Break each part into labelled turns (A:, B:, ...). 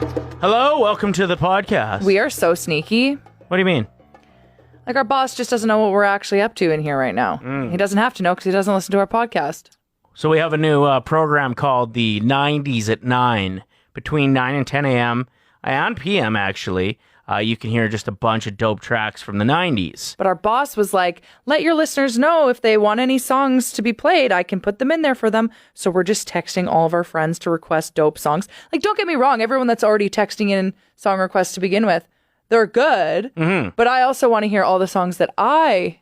A: Hello, welcome to the podcast.
B: We are so sneaky.
A: What do you mean?
B: Like, our boss just doesn't know what we're actually up to in here right now. He doesn't have to know because he doesn't listen to our podcast.
A: So we have a new program called the 90s at 9, between 9 and 10 a.m. and p.m. actually. You can hear just a bunch of dope tracks from the 90s.
B: But our boss was like, let your listeners know if they want any songs to be played. I can put them in there for them. So we're just texting all of our friends to request dope songs. Like, don't get me wrong. Everyone that's already texting in song requests to begin with, they're good. But I also want to hear all the songs that I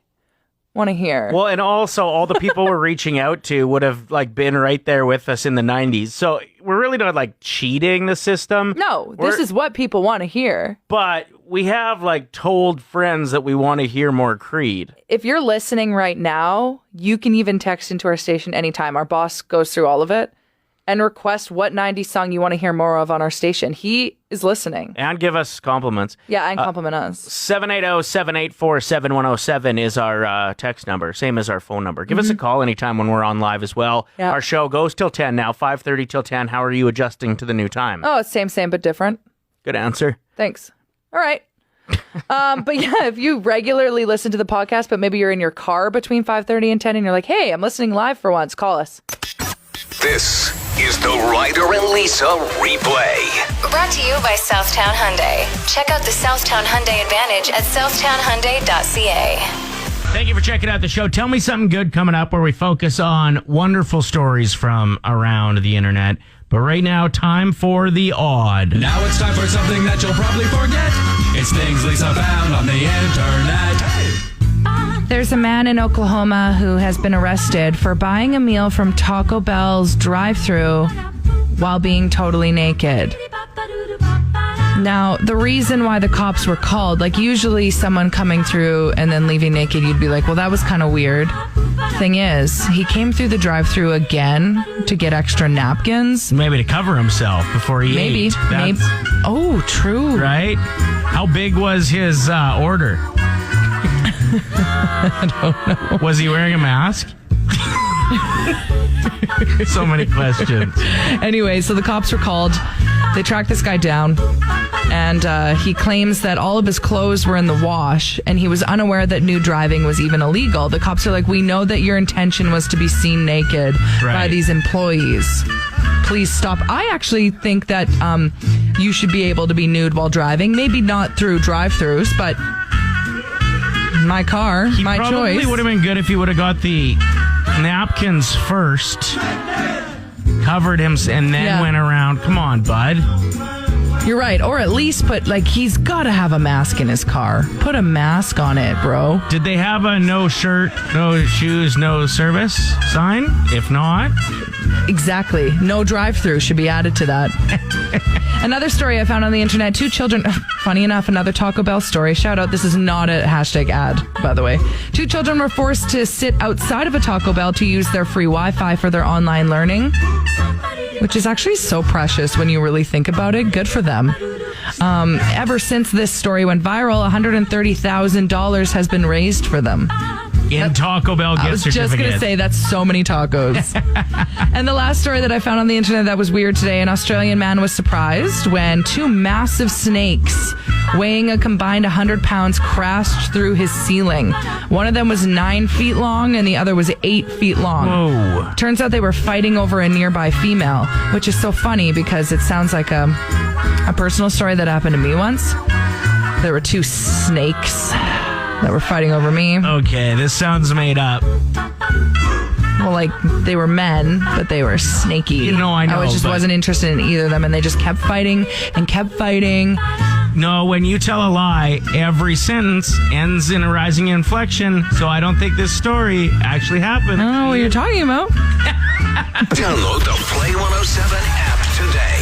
B: want to hear.
A: Well, and also all the people we're reaching out to would have like been right there with us in the 90s. So we're really not like cheating the system.
B: No, this is what people want to hear.
A: But we have like told friends that we want to hear more Creed.
B: If you're listening right now, you can even text into our station anytime. Our boss goes through all of it and request what 90s song you want to hear more of on our station. He is listening.
A: And give us compliments.
B: Yeah, and compliment us.
A: 780-784-7107 is our text number, same as our phone number. Give us a call anytime when we're on live as well.
B: Yeah.
A: Our show goes till 10 now, 5:30 till 10. How are you adjusting to the new time?
B: Oh, it's same, but different.
A: Good answer.
B: Thanks. All right. But yeah, if you regularly listen to the podcast, but maybe you're in your car between 5:30 and 10 and you're like, hey, I'm listening live for once, call us.
C: This is the Ryder and Lisa replay.
D: Brought to you by Southtown Hyundai. Check out the Southtown Hyundai Advantage at southtownhyundai.ca.
A: Thank you for checking out the show. Tell me something good coming up where we focus on wonderful stories from around the internet. But right now, time for the odd.
E: Now it's time for something that you'll probably forget. It's things Lisa found on the internet.
B: There's a man in Oklahoma who has been arrested for buying a meal from Taco Bell's drive-thru while being totally naked. Now, the reason why the cops were called, like usually someone coming through and then leaving naked, you'd be like, well, that was kind of weird. Thing is, he came through the drive-thru again to get extra napkins.
A: Maybe to cover himself before he ate.
B: Maybe. Oh, true.
A: Right? How big was his order?
B: I don't know.
A: Was he wearing a mask? So many questions.
B: Anyway, so the cops were called. They tracked this guy down, and he claims that all of his clothes were in the wash, and he was unaware that nude driving was even illegal. The cops are like, we know that your intention was to be seen naked by these employees. Please stop. I actually think that you should be able to be nude while driving. Maybe not through drive-thrus, but my car, my choice.
A: Probably would have been good if he would have got the napkins first, covered him, and then went around. Come on, bud.
B: You're right. Or at least put, like, he's got to have a mask in his car. Put a mask on it, bro.
A: Did they have a no shirt, no shoes, no service sign? If not...
B: Exactly. No drive-thru should be added to that. Another story I found on the internet. 2 children, funny enough, another Taco Bell story. Shout out, this is not a hashtag ad, by the way. 2 children were forced to sit outside of a Taco Bell to use their free Wi-Fi for their online learning, which is actually so precious when you really think about it. Good for them. Ever since this story went viral, $130,000 has been raised for them.
A: In Taco Bell gift certificates.
B: I was just going to say, that's so many tacos. And the last story that I found on the internet that was weird today, an Australian man was surprised when 2 massive snakes weighing a combined 100 pounds crashed through his ceiling. One of them was 9 feet long and the other was 8 feet long.
A: Whoa.
B: Turns out they were fighting over a nearby female, which is so funny because it sounds like a personal story that happened to me once. There were 2 snakes that were fighting over me.
A: Okay, this sounds made up.
B: Well, like, they were men, but they were snaky.
A: You know, I know.
B: I just wasn't interested in either of them, and they just kept fighting and kept fighting.
A: No, when you tell a lie, every sentence ends in a rising inflection, so I don't think this story actually happened.
B: I don't know what you're talking about.
C: Download the Play 107 app today.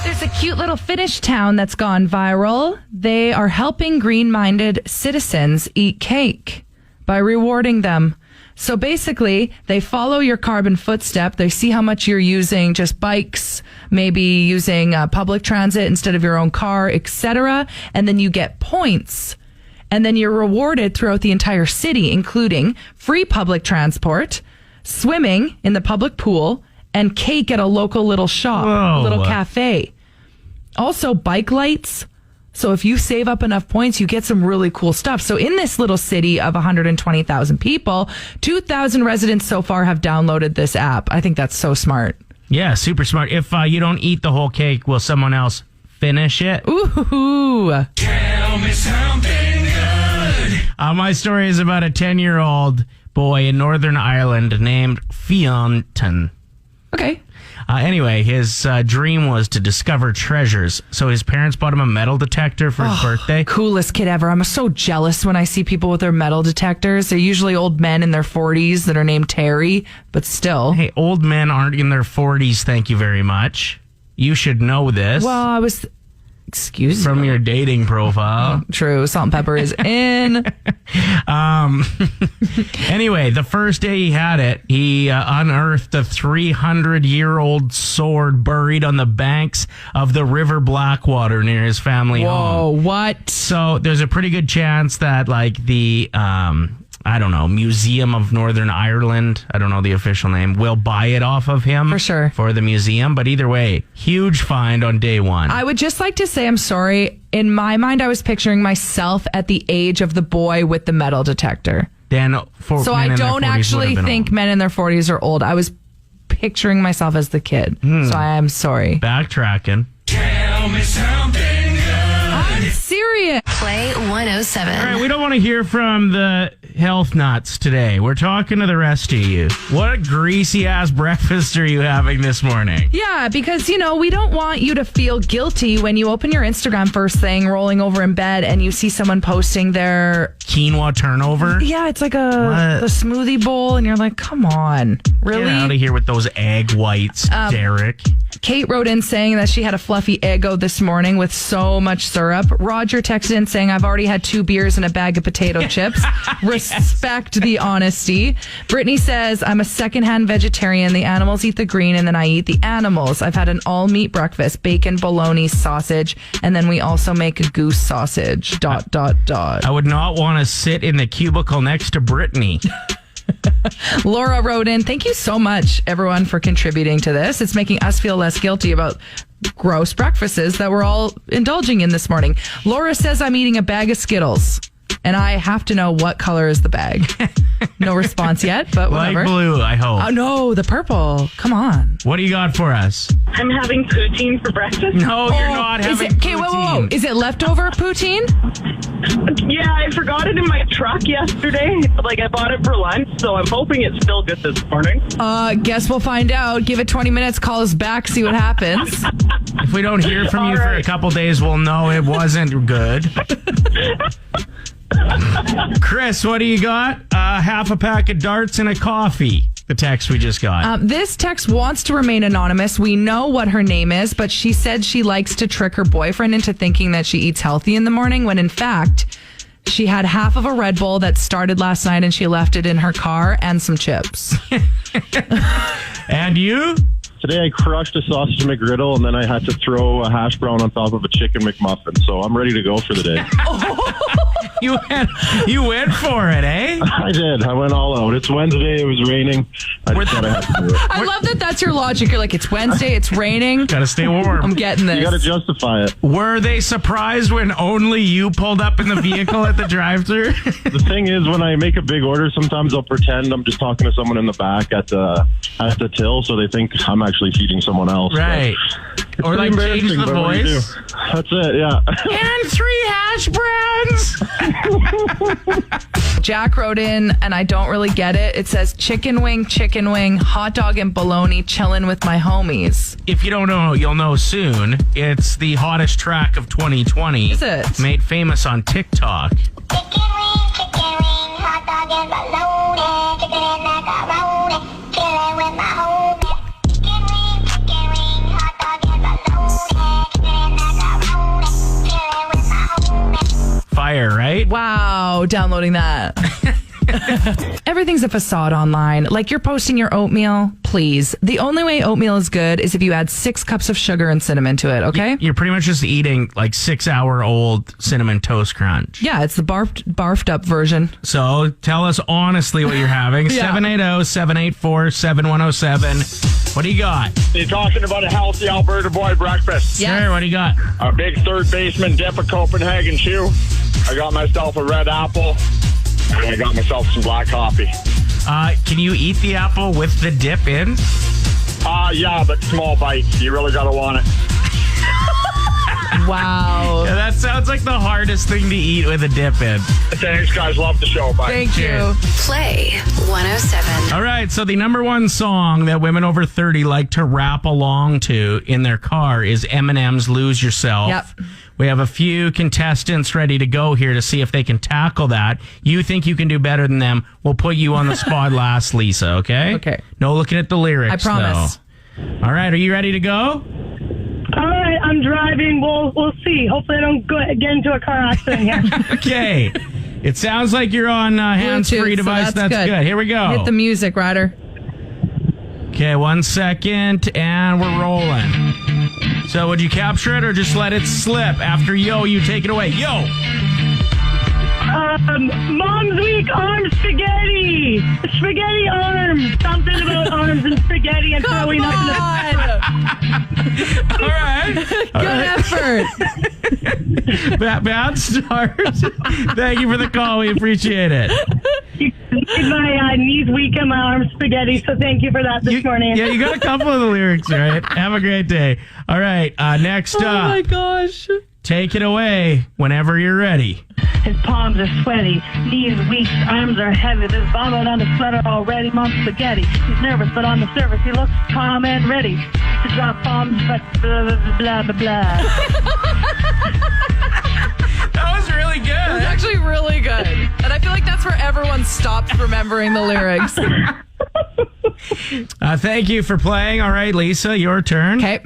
B: There's a cute little Finnish town that's gone viral. They are helping green-minded citizens eat cake by rewarding them. So basically, they follow your carbon footstep. They see how much you're using just bikes, maybe using public transit instead of your own car, etc. And then you get points. And then you're rewarded throughout the entire city, including free public transport, swimming in the public pool, and cake at a local little shop, a little cafe. Also, bike lights. So if you save up enough points, you get some really cool stuff. So in this little city of 120,000 people, 2,000 residents so far have downloaded this app. I think that's so smart.
A: Yeah, super smart. If you don't eat the whole cake, will someone else finish it?
B: Ooh.
E: Tell me something good.
A: My story is about a 10-year-old boy in Northern Ireland named Fionn.
B: Okay.
A: Anyway, his dream was to discover treasures. So his parents bought him a metal detector for his birthday.
B: Coolest kid ever. I'm so jealous when I see people with their metal detectors. They're usually old men in their 40s that are named Terry, but still.
A: Hey, old men aren't in their 40s, thank you very much. You should know this.
B: Well, excuse
A: from
B: me.
A: your dating profile.
B: True. Salt and pepper is in.
A: Anyway, the first day he had it, he unearthed a 300-year-old sword buried on the banks of the River Blackwater near his family home.
B: Whoa, what?
A: So there's a pretty good chance that the Museum of Northern Ireland, I don't know the official name, will buy it off of him.
B: For sure.
A: For the museum. But either way, huge find on day one.
B: I would just like to say I'm sorry. In my mind, I was picturing myself at the age of the boy with the metal detector.
A: So
B: I don't actually think men in their 40s are old. I was picturing myself as the kid. So I am sorry.
A: Backtracking.
E: Tell me something good.
B: I'm serious.
D: Play 107.
A: All right, we don't want to hear from the health nuts today. We're talking to the rest of you. What greasy ass breakfast are you having this morning?
B: Yeah, because, we don't want you to feel guilty when you open your Instagram first thing, rolling over in bed, and you see someone posting their
A: quinoa turnover?
B: Yeah, it's like the smoothie bowl, and you're like, come on. Really?
A: Get out of here with those egg whites, Derek.
B: Kate wrote in saying that she had a fluffy Eggo this morning with so much syrup. Roger texted in saying, I've already had 2 beers and a bag of potato chips. Respect the honesty. Brittany says, I'm a secondhand vegetarian. The animals eat the green and then I eat the animals. I've had an all-meat breakfast, bacon, bologna, sausage, and then we also make a goose sausage, ...
A: I would not want to sit in the cubicle next to Brittany.
B: Laura wrote in, thank you so much, everyone, for contributing to this. It's making us feel less guilty about gross breakfasts that we're all indulging in this morning. Laura says, I'm eating a bag of Skittles, and I have to know what color is the bag. No response yet, but whatever.
A: Light blue, I hope.
B: Oh, no, the purple. Come on.
A: What do you got for us?
F: I'm having poutine for breakfast.
A: No, you're not having
B: Okay, whoa. Is it leftover poutine?
F: Yeah, I forgot it in my truck yesterday. I bought it for lunch, so I'm hoping it's still good this morning.
B: Guess we'll find out. Give it 20 minutes, call us back, see what happens.
A: If we don't hear from you for a couple days, we'll know it wasn't good. Chris, what do you got? Half a pack of darts and a coffee. The text we just got.
B: This text wants to remain anonymous. We know what her name is, but she said she likes to trick her boyfriend into thinking that she eats healthy in the morning, when in fact, she had half of a Red Bull that started last night and she left it in her car, and some chips.
A: And you?
G: Today I crushed a sausage McGriddle and then I had to throw a hash brown on top of a chicken McMuffin. So I'm ready to go for the day.
A: You went for it, eh?
G: I did. I went all out. It's Wednesday. It was raining. I just thought I had to do it.
B: I love that that's your logic. You're like, it's Wednesday, it's raining.
A: Gotta stay warm.
B: I'm getting this.
G: You got to justify it.
A: Were they surprised when only you pulled up in the vehicle at the drive-thru?
G: The thing is, when I make a big order, sometimes I'll pretend I'm just talking to someone in the back at the till, so they think I'm actually feeding someone else.
A: Right.
G: It's
A: Or
G: pretty
A: change
G: embarrassing,
A: the
G: but what do you do?
A: voice.
G: That's it, yeah.
A: And 3 hash browns.
B: Jack wrote in, and I don't really get it. It says chicken wing, hot dog and bologna, chilling with my homies.
A: If you don't know, you'll know soon. It's the hottest track of 2020.
B: Is it?
A: Made famous on TikTok.
H: hot dog and bologna, chicken and macaroni, chilling with my homies. Chicken wing, hot dog and bologna, chicken and macaroni, chilling with my homies.
A: Fire, right?
B: Wow, downloading that. Everything's a facade online. Like you're posting your oatmeal, please. The only way oatmeal is good is if you add 6 cups of sugar and cinnamon to it, okay?
A: You're pretty much just eating like 6-hour-old cinnamon toast crunch.
B: Yeah, it's the barfed up version.
A: So tell us honestly what you're having.
B: Yeah.
A: 780-784-7107. What do you got?
I: You're talking about a healthy Alberta boy breakfast.
B: Yeah.
A: Sure, what do you got?
I: A big third baseman dip of Copenhagen chew. I got myself a red apple. And I got myself some black coffee.
A: Can you eat the apple with the dip in?
I: Yeah, but small bites. You really gotta want it.
B: Wow.
A: Yeah, that sounds like the hardest thing to eat with a dip in.
I: Thanks, guys. Love the show. Bye.
B: Thank you.
D: Play 107.
A: All right, so the number one song that women over 30 like to rap along to in their car is Eminem's Lose Yourself.
B: Yep.
A: We have a few contestants ready to go here to see if they can tackle that. You think you can do better than them, we'll put you on the spot last, Lisa, okay?
B: Okay.
A: No looking at the lyrics,
B: I promise.
A: though. All right, are you ready to go?
F: All right, I'm driving. We'll see. Hopefully I don't get into a car accident here.
A: Okay. It sounds like you're on hands-free
B: Bluetooth, so
A: device. That's good. Here we go.
B: Hit the music, Ryder.
A: Okay, 1 second, and we're rolling. So would you capture it or just let it slip? After yo, you take it away. Yo!
F: Mom's week arm spaghetti. Spaghetti arms. Something about arms and spaghetti and throwing up in the...
A: All right.
B: Good effort.
A: Bad start. Thank you for the call. We appreciate it.
F: You made my knees weak and my arms spaghetti, so thank you for that this morning.
A: Yeah, you got a couple of the lyrics right. Have a great day. All right, next up.
B: Oh my gosh.
A: Take it away whenever you're ready.
F: His palms are sweaty, knees weak, arms are heavy. There's vomit on his sweater already. Mom's spaghetti. He's nervous, but on the surface he looks calm and ready to drop bombs, but blah, blah, blah, blah, blah.
A: That was really
B: It was
A: good.
B: actually really good. And I feel like that's where everyone stops remembering the lyrics.
A: Thank you for playing. All right, Lisa, your turn.
B: Okay.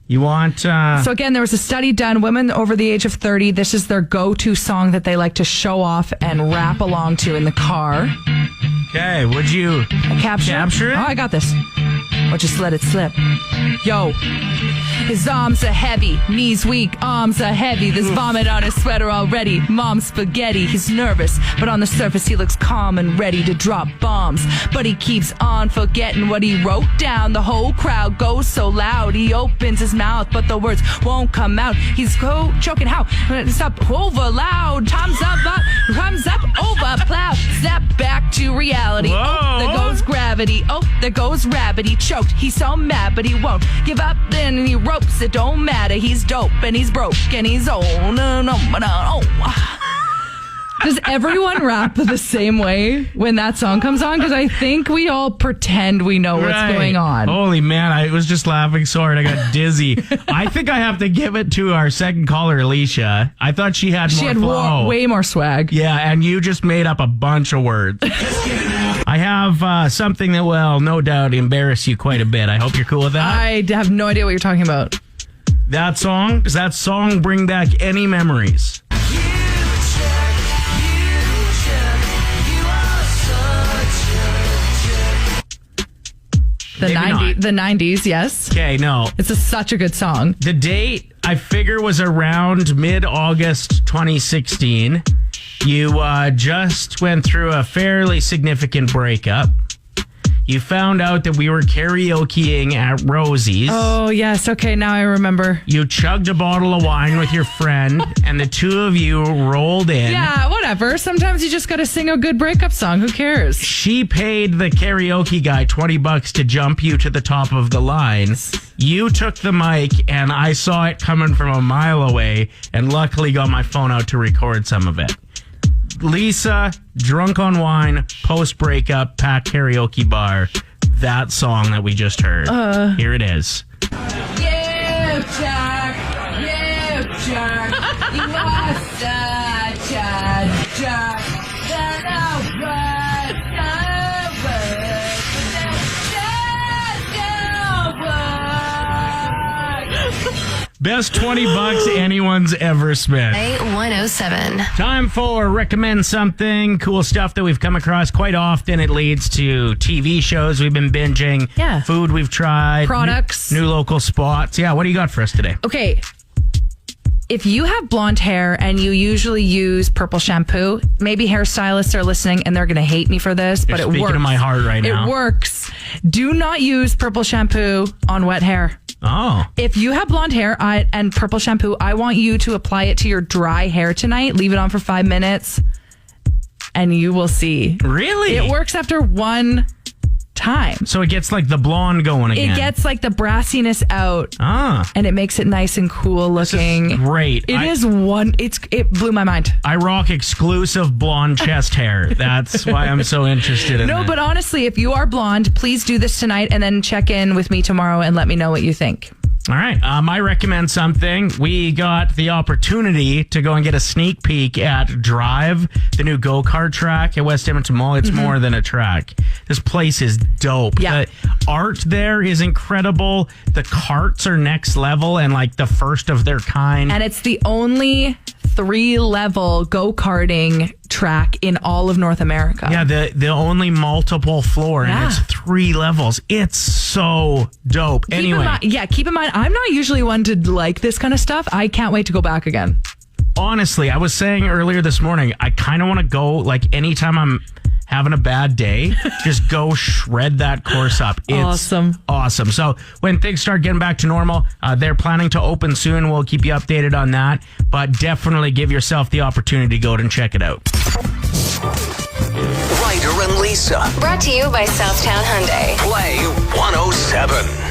A: You want...
B: So again, there was a study done. Women over the age of 30, this is their go-to song that they like to show off and rap along to in the car.
A: Okay, would you
B: Capture
A: it?
B: Oh, I got this. Or just let it slip. Yo. His arms are heavy, knees weak, arms are heavy. There's vomit on his sweater already. Mom's spaghetti. He's nervous, but on the surface he looks calm and ready to drop bombs. But he keeps on forgetting what he wrote down. The whole crowd goes so loud. He opens his mouth, but the words won't come out. He's choking how? Stop over loud. Time's up, over plow. Step back to reality.
A: Whoa.
B: Oh, there goes gravity. Oh, there goes rabbit. He choked. He's so mad, but he won't give up. Then he ropes. It don't matter. He's dope and he's broke and he's old. Does everyone rap the same way when that song comes on? Because I think we all pretend we know what's
A: Right.
B: going on.
A: Holy man, I was just laughing so hard I got dizzy. I think I have to give it to our second caller, Alicia. I thought she had
B: She
A: more
B: had
A: flow.
B: way more swag.
A: Yeah, and you just made up a bunch of words. I have something that will no doubt embarrass you quite a bit. I hope you're cool with that.
B: I have no idea what you're talking about.
A: Does that song bring back any memories? Maybe not.
B: The 90s, yes.
A: Okay, no.
B: It's such a good song.
A: The date, I figure, was around mid-August 2016. You just went through a fairly significant breakup. You found out that we were karaokeing at Rosie's.
B: Oh, yes. Okay, now I remember.
A: You chugged a bottle of wine with your friend, and the two of you rolled in.
B: Yeah, whatever. Sometimes you just got to sing a good breakup song. Who cares?
A: She paid the karaoke guy $20 to jump you to the top of the line. You took the mic, and I saw it coming from a mile away, and luckily got my phone out to record some of it. Lisa, drunk on wine, post-breakup, packed karaoke bar. That song that we just heard. Here it is.
B: You jerk. You are such a jerk.
A: Best 20 bucks anyone's ever spent.
D: Play 107.
A: Time for Recommend Something. Cool stuff that we've come across quite often. It leads to TV shows we've been binging.
B: Yeah.
A: Food we've tried.
B: Products.
A: New local spots. Yeah, what do you got for us today?
B: Okay. If you have blonde hair and you usually use purple shampoo, maybe hairstylists are listening and they're going to hate me for this, but
A: You're
B: it
A: speaking
B: works.
A: to my heart right now.
B: It works. Do not use purple shampoo on wet hair.
A: Oh.
B: If you have blonde hair and purple shampoo, I want you to apply it to your dry hair tonight. Leave it on for 5 minutes and you will see.
A: Really?
B: It works after one time.
A: So it gets like the blonde going again.
B: It gets like the brassiness out.
A: Ah.
B: And it makes it nice and cool looking.
A: This is great.
B: It blew my mind.
A: I rock exclusive blonde chest hair. That's why I'm so interested in it.
B: No, but honestly, if you are blonde, please do this tonight and then check in with me tomorrow and let me know what you think.
A: All right. I recommend something. We got the opportunity to go and get a sneak peek at Drive, the new go-kart track at West Edmonton Mall. It's more than a track. This place is dope.
B: Yeah.
A: The art there is incredible. The carts are next level and like the first of their kind.
B: And it's the only 3-level go-karting track in all of North America.
A: Yeah, the only multiple floor, and
B: Yeah.
A: it's 3 levels. It's so dope.
B: Keep in mind, I'm not usually one to like this kind of stuff. I can't wait to go back again.
A: Honestly, I was saying earlier this morning, I kind of want to go, like, anytime I'm having a bad day, just go shred that course up. It's awesome. So when things start getting back to normal, they're planning to open soon. We'll keep you updated on that. But definitely give yourself the opportunity to go and check it out.
C: Ryder and Lisa.
D: Brought to you by Southtown Hyundai.
C: Play 107.